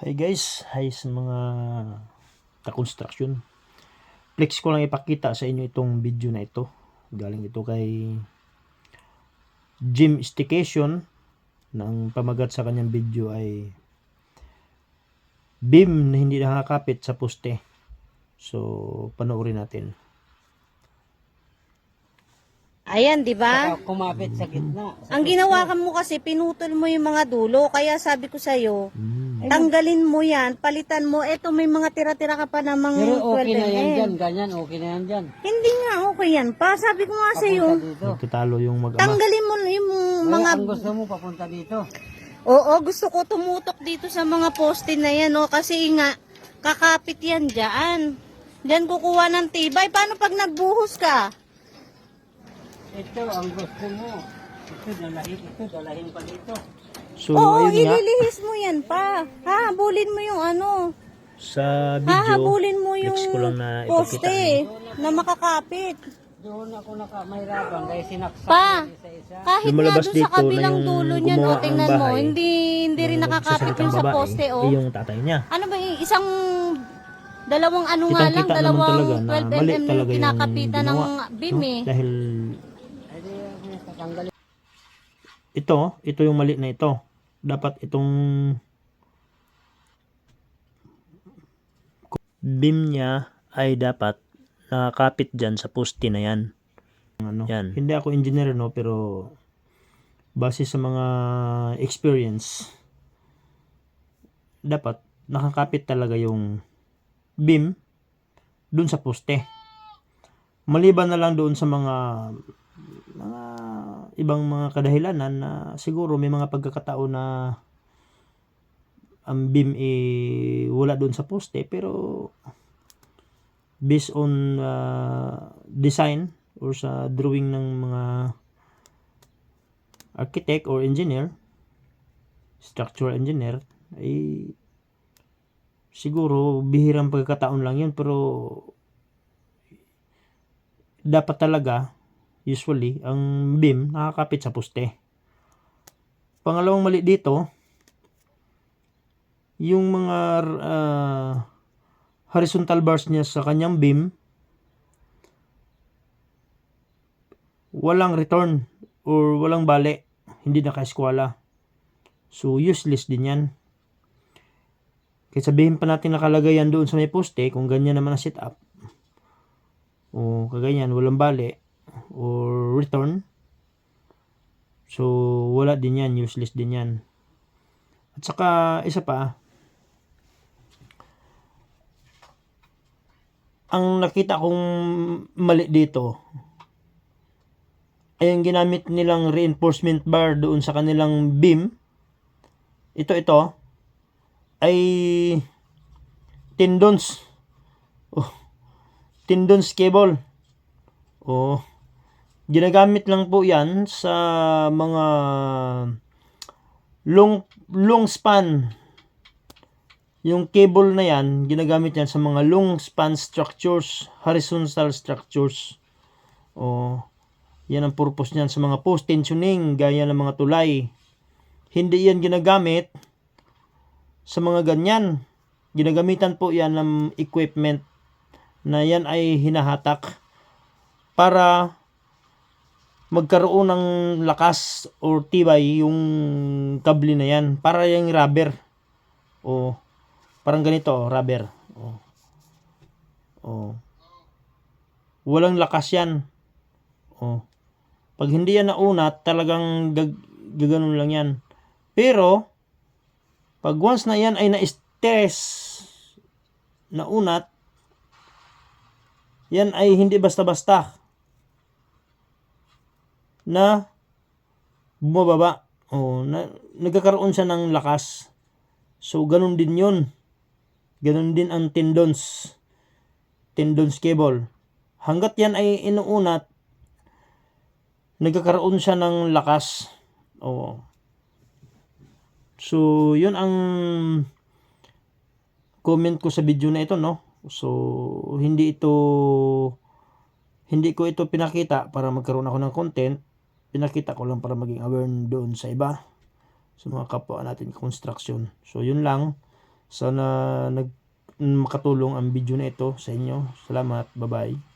Hi guys, hi sa mga ka-construction. Flex ko lang ipakita sa inyo itong video na ito. Galing ito kay Jim Stication na ang pamagat sa kanyang video ay beam na hindi nakakapit sa poste. So, panoorin natin. Ayan, di ba? Saka kumapit sa gitna. Ang ginawa ka mo kasi, pinutol mo yung mga dulo. Kaya sabi ko sa'yo, tanggalin mo yan, palitan mo. Eto, may mga tira-tira ka pa namang Pero okay 12 na yan mm. dyan, ganyan, okay na yan dyan. Hindi nga okay yan pa. Sabi ko nga sa'yo, Papunta dito. Nagtatalo yung mag-ama. tanggalin mo yung Mga... mga... Ang gusto mo, papunta dito. Oo, gusto ko tumutok dito sa mga poste na yan, oh, kasi nga, kakapit yan dyan. Diyan kukuha ng tibay. Paano pag nagbuhos ka? Ito, ang gusto mo. Ito, dalahin pa dito. So, Oo, ayun nga, ililihis mo yan pa. Hahabulin mo yung ano. sa video, Hahabulin mo yung flex ko lang na ipakita. poste na makakapit. Doon ako mahirapan dahil sinaksak Pa, isa-isa. kahit nga Lumalabas doon sa dito na kabilang yung dulo niyan, gumawa o ng tingnan mo, bahay, hindi rin nakakapit yung sa poste, eh, oh. yung tatay niya. Ano ba yung isang, dalawang ano nga lang, Kitang-kita naman talaga dalawang na 12 mali mm talaga yung kinakapitan ng ginawa, beam no? eh. Dahil Tatanggalin. ito yung mali na ito. Dapat itong beam niya ay dapat nakakapit dyan sa poste na yan. Ano, yan. Hindi ako engineer, no, pero base sa mga experience, dapat nakakapit talaga yung beam dun sa poste. Maliban na lang doon sa mga ibang mga kadahilanan na siguro may mga pagkakataon na ang beam wala doon sa poste, pero based on design or sa drawing ng mga architect or engineer, structural engineer, ay siguro bihirang pagkakataon lang yun, pero dapat talaga usually ang beam nakakapit sa poste. Pangalawang mali dito, yung mga horizontal bars niya sa kanyang beam, walang return or walang bale, hindi naka-eskwala. So useless din yan. Kaya sabihin pa natin nakalagay yan doon sa may poste, kung ganyan naman ang setup, o kaganyan, walang bale or return, so wala din yan, useless din yan. At saka isa pa, ang nakita kong mali dito ay ang ginamit nilang reinforcement bar doon sa kanilang beam. Ito ay tendons. Tendons cable. Ginagamit lang po yan sa mga long span. Yung cable na yan, ginagamit yan sa mga long span structures, horizontal structures. Yan ang purpose niyan sa mga post tensioning, gaya ng mga tulay. Hindi yan ginagamit sa mga ganyan. Ginagamitan po yan ng equipment na yan ay hinahatak para magkaroon ng lakas or tibay yung kable na yan. Para yung rubber. Parang ganito, rubber. Walang lakas yan. Pag hindi yan naunat, talagang gaganon lang yan. Pero, pag once na yan ay na-stress, naunat, yan ay hindi basta-basta na bumababa. Nagkakaroon siya ng lakas. So, ganun din yun. Ganun din ang tendons cable. Hanggat yan ay inuunat, nagkakaroon siya ng lakas. So, yun ang comment ko sa video na ito, no? So, hindi ko ito pinakita para magkaroon ako ng content. Pinakita ko lang para maging aware doon sa iba, sa mga kapwa natin construction. So, yun lang. Sana makatulong ang video na ito sa inyo. Salamat. Bye-bye.